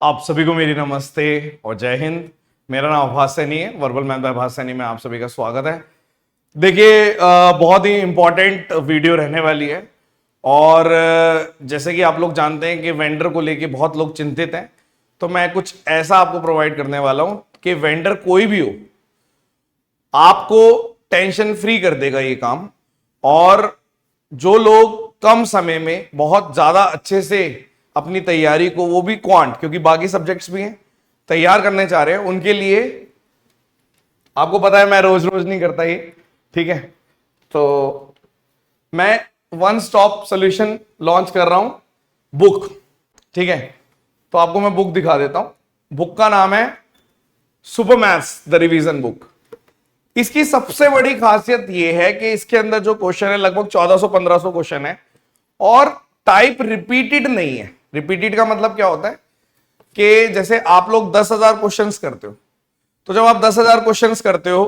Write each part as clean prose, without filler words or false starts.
आप सभी को मेरी नमस्ते और जय हिंद। मेरा नाम आभास सैनी है, वर्बल मैथ बाय आभास सैनी में आप सभी का स्वागत है। देखिए, बहुत ही इंपॉर्टेंट वीडियो रहने वाली है और जैसे कि आप लोग जानते हैं कि वेंडर को लेके बहुत लोग चिंतित हैं, तो मैं कुछ ऐसा आपको प्रोवाइड करने वाला हूं कि वेंडर कोई भी हो, आपको टेंशन फ्री कर देगा ये काम। और जो लोग कम समय में बहुत ज्यादा अच्छे से अपनी तैयारी को, वो भी क्वांट, क्योंकि बाकी सब्जेक्ट्स भी हैं, तैयार करने चाह रहे हैं, उनके लिए आपको पता है मैं रोज रोज नहीं करता ये, ठीक है। तो मैं वन स्टॉप सॉल्यूशन लॉन्च कर रहा हूं, बुक, ठीक है। तो आपको मैं बुक दिखा देता हूं। बुक का नाम है super maths the revision book. इसकी सबसे बड़ी खासियत यह है कि इसके अंदर जो क्वेश्चन है लगभग 1400-1500 क्वेश्चन है और टाइप रिपीटेड नहीं है। रिपीटेड का मतलब क्या होता है कि जैसे आप लोग 10,000 क्वेश्चंस करते हो, तो जब आप 10,000 क्वेश्चंस करते हो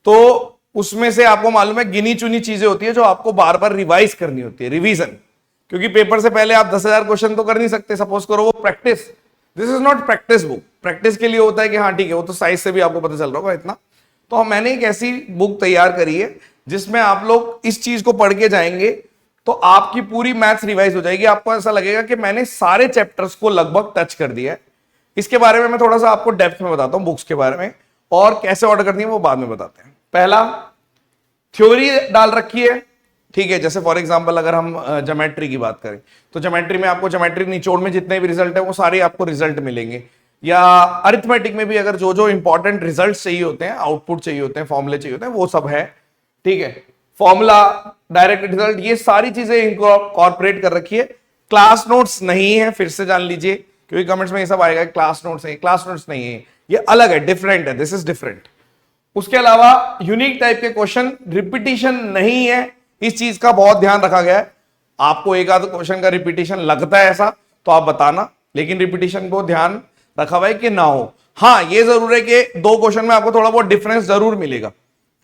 तो उसमें से आपको मालूम है गिनी चुनी चीजें होती है जो आपको बार बार रिवाइज करनी होती है, रिवीजन। क्योंकि पेपर से पहले आप 10,000 क्वेश्चन तो कर नहीं सकते, सपोज करो वो practice. This is not practice book. Practice के लिए होता है कि हाँ ठीक है, वो तो साइज से भी आपको पता चल रहा होगा इतना। तो मैंने एक ऐसी बुक तैयार करी है जिसमें आप लोग इस चीज को पढ़ के जाएंगे तो आपकी पूरी मैथ्स रिवाइज हो जाएगी। आपको ऐसा लगेगा कि मैंने सारे चैप्टर्स को लगभग टच कर दिया है। इसके बारे में मैं थोड़ा सा आपको डेप्थ में बताता हूं बुक्स के बारे में, और कैसे ऑर्डर करनी है वो बाद में बताते हैं। पहला, थ्योरी डाल रखी है, ठीक है। जैसे फॉर एग्जांपल अगर हम ज्योमेट्री की बात करें तो ज्योमेट्री में आपको ज्योमेट्री निचोड़ में जितने भी रिजल्ट है वो सारे आपको रिजल्ट मिलेंगे। या अरिथमेटिक में भी अगर जो जो इंपॉर्टेंट रिजल्ट चाहिए होते हैं, आउटपुट चाहिए होते हैं, फॉर्मूले चाहिए होते हैं, वो सब है, ठीक है। फॉर्मूला, डायरेक्ट रिजल्ट, ये सारी चीजें इनको कॉर्पोरेट कर रखी है। क्लास नोट्स नहीं है, फिर से जान लीजिए, क्योंकि कमेंट्स में ये सब आएगा क्लास नोट्स है। क्लास नोट्स नहीं है, ये अलग है, डिफरेंट है, दिस इज डिफरेंट। उसके अलावा यूनिक टाइप के क्वेश्चन, रिपीटिशन नहीं है, इस चीज का बहुत ध्यान रखा गया है। आपको एक आध क्वेश्चन का रिपीटिशन लगता है ऐसा तो आप बताना, लेकिन रिपीटिशन को ध्यान रखा हुआ है कि ना हो। हाँ, ये जरूर है कि दो क्वेश्चन में आपको थोड़ा बहुत डिफरेंस जरूर मिलेगा,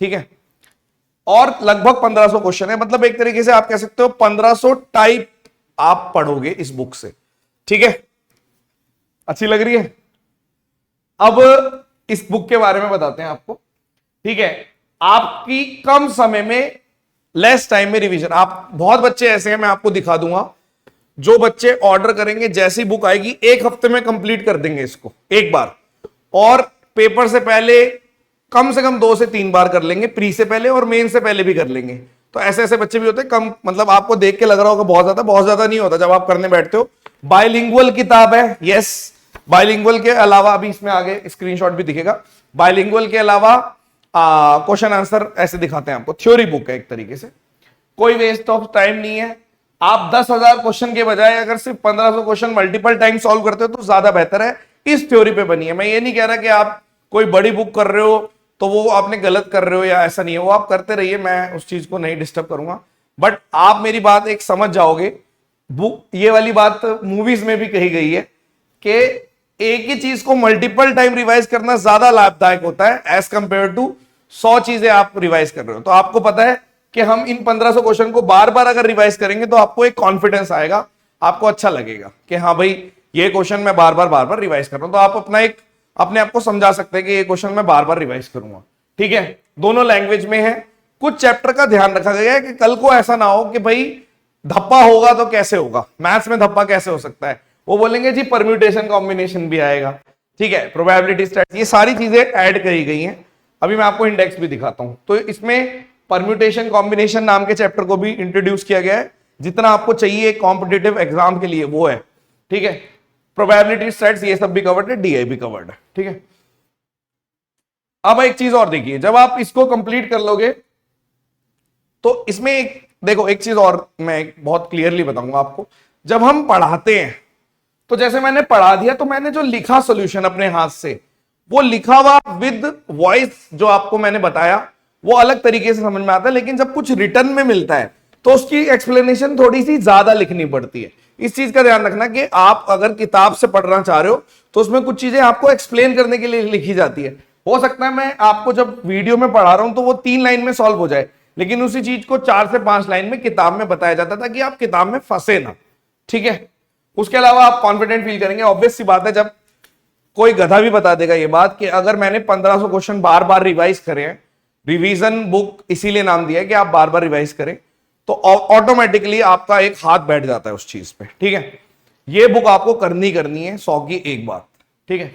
ठीक है। और लगभग 1500 क्वेश्चन है, मतलब एक तरीके से आप कह सकते हो 1500 टाइप आप पढ़ोगे इस बुक से, ठीक है। अच्छी लग रही है। अब इस बुक के बारे में बताते हैं आपको, ठीक है। आपकी कम समय में, लेस टाइम में रिवीजन। आप बहुत बच्चे ऐसे हैं, मैं आपको दिखा दूंगा, जो बच्चे ऑर्डर करेंगे जैसी बुक आएगी एक हफ्ते में कंप्लीट कर देंगे इसको एक बार, और पेपर से पहले कम से कम 2 से 3 बार कर लेंगे, प्री से पहले और मेन से पहले भी कर लेंगे। तो ऐसे ऐसे बच्चे भी होते हैं, कम मतलब आपको देख के लग रहा होगा बहुत ज्यादा नहीं होता जब आप करने बैठते हो। बाइलिंगुअल किताब है, यस। बाइलिंगुअल के अलावा, अभी इसमें आगे स्क्रीनशॉट भी दिखेगा, बाइलिंगुअल के अलावा क्वेश्चन आंसर ऐसे दिखाते हैं आपको। थ्योरी बुक है एक तरीके से, कोई वेस्ट ऑफ टाइम नहीं है। आप 10,000 क्वेश्चन के बजाय अगर सिर्फ 1500 क्वेश्चन मल्टीपल टाइम सॉल्व करते हो तो ज्यादा बेहतर है। इस थ्योरी पे बनी है। मैं ये नहीं कह रहा कि आप कोई बड़ी बुक कर रहे हो तो वो आपने गलत कर रहे हो, या ऐसा नहीं है, वो आप करते रहिए, मैं उस चीज को नहीं डिस्टर्ब करूंगा। बट आप मेरी बात एक समझ जाओगे। बुक, ये वाली बात मूवीज में भी कही गई है कि एक ही चीज को मल्टीपल टाइम रिवाइज करना ज्यादा लाभदायक होता है एज कंपेयर टू 100 चीजें आप रिवाइज कर रहे हो। तो आपको पता है कि हम इन 1500 क्वेश्चन को बार बार अगर रिवाइज करेंगे तो आपको एक कॉन्फिडेंस आएगा, आपको अच्छा लगेगा कि हाँ भाई ये क्वेश्चन मैं बार बार रिवाइज कर रहा हूं। तो आप अपना एक अपने आप को समझा सकते हैं कि ये क्वेश्चन मैं बार बार रिवाइज करूंगा, ठीक है। दोनों लैंग्वेज में है। कुछ चैप्टर का ध्यान रखा गया है कि कल को ऐसा ना हो कि भाई धप्पा होगा तो कैसे होगा, मैथ्स में धप्पा कैसे हो सकता है, वो बोलेंगे जी परम्यूटेशन कॉम्बिनेशन भी आएगा, ठीक है, प्रोबेबिलिटी स्टैटिस्टिक्स, ये सारी चीजें ऐड करी गई हैं। अभी मैं आपको इंडेक्स भी दिखाता हूं। तो इसमें परम्यूटेशन कॉम्बिनेशन नाम के चैप्टर को भी इंट्रोड्यूस किया गया है, जितना आपको चाहिए कॉम्पिटिटिव एग्जाम के लिए वो है, ठीक है। प्रोबेबिलिटी स्टैट्स ये सब भी कवर्ड है, डीआई भी कवर्ड है, ठीक है। अब एक चीज और देखिए, जब आप इसको कंप्लीट कर लोगे तो इसमें एक देखो, एक चीज और मैं बहुत क्लियरली बताऊंगा आपको। जब हम पढ़ाते हैं तो जैसे मैंने पढ़ा दिया, तो मैंने जो लिखा सॉल्यूशन अपने हाथ से, वो लिखा हुआ विद वॉइस जो आपको मैंने बताया वो अलग तरीके से समझ में आता है। लेकिन जब कुछ रिटर्न में मिलता है तो उसकी एक्सप्लेनेशन थोड़ी सी ज्यादा लिखनी पड़ती है। इस चीज का ध्यान रखना कि आप अगर किताब से पढ़ना चाह रहे हो तो उसमें कुछ चीजें आपको एक्सप्लेन करने के लिए लिखी जाती है। हो सकता है मैं आपको जब वीडियो में पढ़ा रहा हूं तो वो 3 लाइन में सॉल्व हो जाए, लेकिन उसी चीज को 4 से 5 लाइन में किताब में बताया जाता था कि आप किताब में फंसे ना, ठीक है। उसके अलावा आप कॉन्फिडेंट फील करेंगे। ऑब्वियस सी बात है, जब कोई गधा भी बता देगा ये बात कि अगर मैंने 1500 क्वेश्चन बार बार रिवाइज करे हैं, रिवीजन बुक इसीलिए नाम दिया है कि आप बार बार रिवाइज करें, तो ऑटोमेटिकली आपका एक हाथ बैठ जाता है उस चीज पे। ठीक है, ये बुक आपको करनी है 100 की एक बात। ठीक है,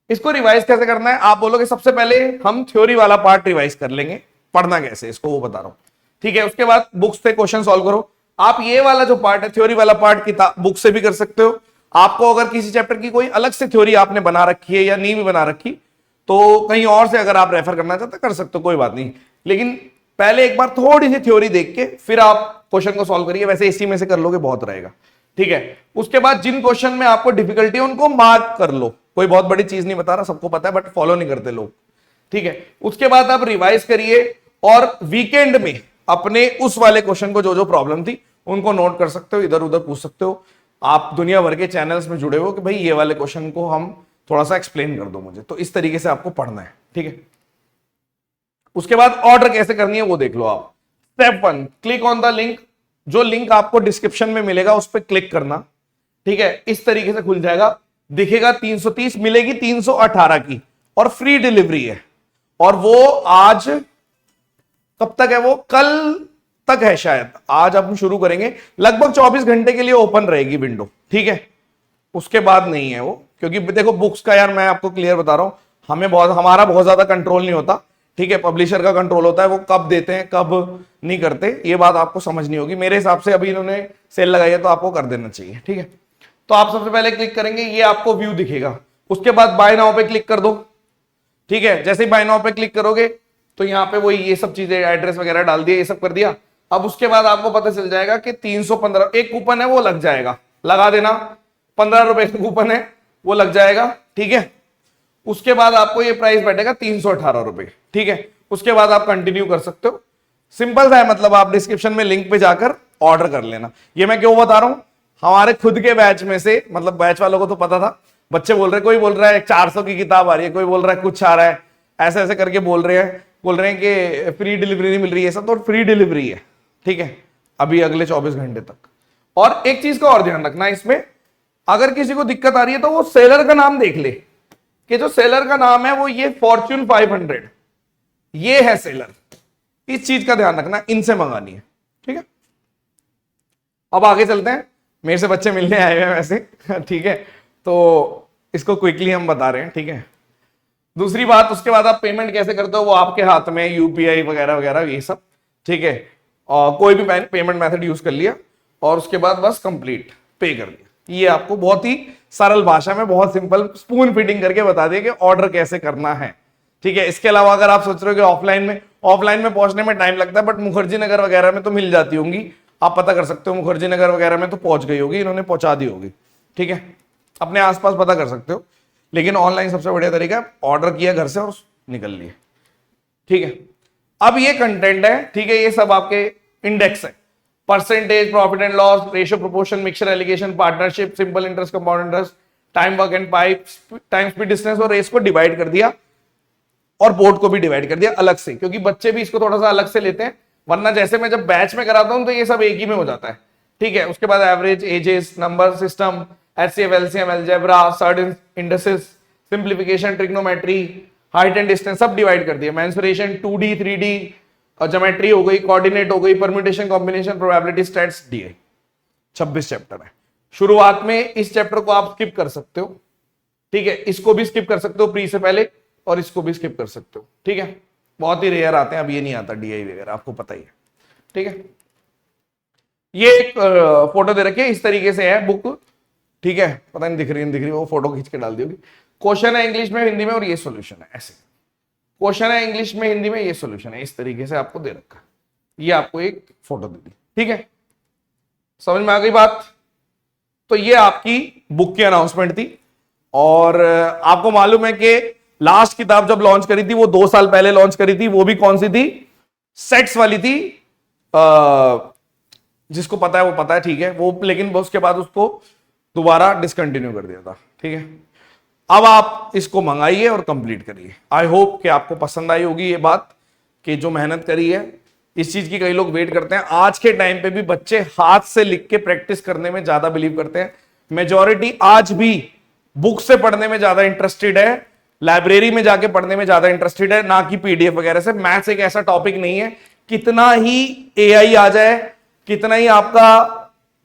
इसको रिवाइज कैसे करना है? आप बोलोगे सबसे पहले हम थ्योरी वाला पार्ट रिवाइज कर लेंगे, पढ़ना कैसे इसको वो बता रहा हूं। ठीक है, उसके बाद बुक्स से क्वेश्चन सॉल्व करो। आप ये वाला जो पार्ट है, थ्योरी वाला पार्ट, किताब बुक से भी कर सकते हो। आपको अगर किसी चैप्टर की कोई अलग से थ्योरी आपने बना रखी है या नहीं भी बना रखी, तो कहीं और से अगर आप रेफर करना चाहते कर सकते हो, कोई बात नहीं। लेकिन पहले एक बार थोड़ी सी थ्योरी देख के फिर आप क्वेश्चन को सॉल्व करिए। वैसे इसी में से कर लोगे बहुत रहेगा। ठीक है, उसके बाद जिन क्वेश्चन में आपको डिफिकल्टी है उनको मार्क कर लो। कोई बहुत बड़ी चीज नहीं बता रहा, सबको पता है, बट फॉलो नहीं करते लोग। ठीक है, उसके बाद आप रिवाइज करिए और वीकेंड में अपने उस वाले क्वेश्चन को जो प्रॉब्लम थी उनको नोट कर सकते हो, इधर उधर पूछ सकते हो। आप दुनिया भर के चैनल्स में जुड़े हो कि भाई ये वाले क्वेश्चन को हम थोड़ा सा एक्सप्लेन कर दो मुझे, तो इस तरीके से आपको पढ़ना है। ठीक है, उसके बाद ऑर्डर कैसे करनी है वो देख लो आप। Step 1, click on the link. जो लिंक आपको डिस्क्रिप्शन में मिलेगा उस पर क्लिक करना। ठीक है, इस तरीके से खुल जाएगा, दिखेगा 330, मिलेगी 318 की, और फ्री डिलीवरी है। और वो आज कब तक है? वो कल तक है शायद। आज हम शुरू करेंगे, लगभग 24 घंटे के लिए ओपन रहेगी विंडो। ठीक है, उसके बाद नहीं है वो, क्योंकि देखो बुक्स का यार मैं आपको क्लियर बता रहा हूं, हमारा बहुत ज्यादा कंट्रोल नहीं होता। ठीक है, पब्लिशर का कंट्रोल होता है, वो कब देते हैं कब नहीं करते, ये बात आपको समझनी होगी। मेरे हिसाब से अभी इन्होंने सेल लगाई है तो आपको कर देना चाहिए। ठीक है, तो आप सबसे पहले क्लिक करेंगे, ये आपको व्यू दिखेगा। उसके बाद बाय नाउ पे क्लिक कर दो। ठीक है, जैसे ही बाय नाउ पे क्लिक करोगे तो यहाँ पे वही ये सब चीजें, एड्रेस वगैरह डाल दिया, ये सब कर दिया। अब उसके बाद आपको पता चल जाएगा कि 315 एक कूपन है वो लग जाएगा, लगा देना। 15 रुपए का कूपन है वो लग जाएगा। ठीक है, उसके बाद आपको ये प्राइस बैठेगा 318 रुपए। ठीक है, उसके बाद आप कंटिन्यू कर सकते हो। सिंपल सा है, मतलब आप डिस्क्रिप्शन में लिंक पे जाकर ऑर्डर कर लेना। ये मैं क्यों बता रहा हूं, हमारे खुद के बैच में से, मतलब बैच वालों को तो पता था, बच्चे बोल रहे, कोई बोल रहा है 400 की किताब आ रही है, कोई बोल रहा है कुछ आ रहा है, ऐसे ऐसे करके बोल रहे हैं कि फ्री डिलीवरी नहीं मिल रही है। सब तो फ्री डिलीवरी है। ठीक है, अभी अगले 24 घंटे तक। और एक चीज का और ध्यान रखना इसमें, अगर किसी को दिक्कत आ रही है तो वो सेलर का नाम देख ले, कि जो सेलर का नाम है वो ये फॉर्च्यून 500, ये है सेलर। इस चीज का ध्यान रखना, इनसे मंगानी है। ठीक है, अब आगे चलते हैं। मेरे से बच्चे मिलने आए हुए हैं वैसे। ठीक है, तो इसको क्विकली हम बता रहे हैं। ठीक है, दूसरी बात, उसके बाद आप पेमेंट कैसे करते हो वो आपके हाथ में, यूपीआई वगैरह वगैरह ये सब। ठीक है, और कोई भी पेमेंट मेथड यूज कर लिया और उसके बाद बस कंप्लीट पे कर दिया। ये आपको बहुत ही सरल भाषा में, बहुत सिंपल स्पून फीडिंग करके बता दिया कि ऑर्डर कैसे करना है। ठीक है, इसके अलावा अगर आप सोच रहे हो कि ऑफलाइन में पहुंचने में टाइम लगता है, बट मुखर्जी नगर वगैरह में तो मिल जाती होंगी, आप पता कर सकते हो। मुखर्जी नगर वगैरह में तो पहुंच गई होगी, इन्होंने पहुंचा दी होगी। ठीक है, अपने आसपास पता कर सकते हो, लेकिन ऑनलाइन सबसे बढ़िया तरीका है, ऑर्डर किया घर से और निकल लिए। ठीक है, अब ये कंटेंट है। ठीक है, ये सब आपके इंडेक्स है, percentage, profit and loss, ratio, proportion, mixture, alligation, partnership, simple interest, compound interest, time, work and pipe, time, speed, distance, और रेस को डिवाइड कर दिया, और बोर्ड को भी डिवाइड कर दिया अलग से, क्योंकि बच्चे भी इसको थोड़ा सा अलग से लेते हैं, वरना जैसे मैं जब बैच में कराता हूं तो ये सब एक ही में हो जाता है। ठीक है, उसके बाद average, ages, number system, HCF, LCM, algebra, certain indices, simplification, trigonometry, height and distance सब डिवाइड कर दिया। मेंसुरेशन, 2D 3D और ज्योमेट्री हो गई, कोऑर्डिनेट हो गई, परम्यूटेशन, कॉम्बिनेशन, प्रोबेबिलिटी, स्टैट्स दिए। 26 चैप्टर है। शुरुआत में इस चैप्टर को आप स्किप कर सकते हो। ठीक है, इसको भी स्किप कर सकते हो प्री से पहले, और इसको भी स्किप कर सकते हो। ठीक है, बहुत ही रेयर आते हैं, अब ये नहीं आता डीआई वगैरह, आपको पता ही है। ठीक है, ये एक फोटो दे रखी है, इस तरीके से है बुक। ठीक है, पता नहीं दिख रही, वो फोटो खींच के डाल दी होगी। क्वेश्चन है इंग्लिश में, हिंदी में, और ये सॉल्यूशन है। ऐसे क्वेश्चन है इंग्लिश में, हिंदी में, ये सॉल्यूशन है। इस तरीके से आपको दे रखा है, ये आपको एक फोटो दे दी। ठीक है, समझ में आ गई बात? तो ये आपकी बुक की अनाउंसमेंट थी। और आपको मालूम है कि लास्ट किताब जब लॉन्च करी थी वो 2 साल पहले लॉन्च करी थी, वो भी कौन सी थी? सेट्स वाली थी। जिसको पता है वो पता है, ठीक है वो, लेकिन उसके बाद उसको दोबारा डिसकंटिन्यू कर दिया था। ठीक है, अब आप इसको मंगाइए और कंप्लीट करिए। आई होप कि आपको पसंद आई होगी ये बात, कि जो मेहनत करी है इस चीज की। कई लोग वेट करते हैं, आज के टाइम पे भी बच्चे हाथ से लिख के प्रैक्टिस करने में ज्यादा बिलीव करते हैं। मेजॉरिटी आज भी बुक से पढ़ने में ज्यादा इंटरेस्टेड है, लाइब्रेरी में जाके पढ़ने में ज्यादा इंटरेस्टेड है, ना कि पीडीएफ वगैरह से। मैथ्स एक ऐसा टॉपिक नहीं है, कितना ही एआई आ जाए, कितना ही आपका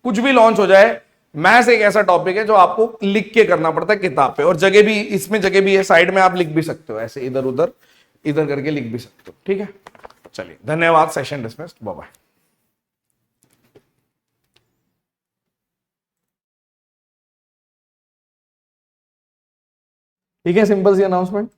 कुछ भी लॉन्च हो जाए, मैथ्स एक ऐसा टॉपिक है जो आपको लिख के करना पड़ता है किताब पे। और जगह भी इसमें, जगह भी है, साइड में आप लिख भी सकते हो, ऐसे इधर उधर इधर करके लिख भी सकते हो। ठीक है, चलिए धन्यवाद, सेशन डिसमिस्ड, बाय बाय। ठीक है, सिंपल सी अनाउंसमेंट।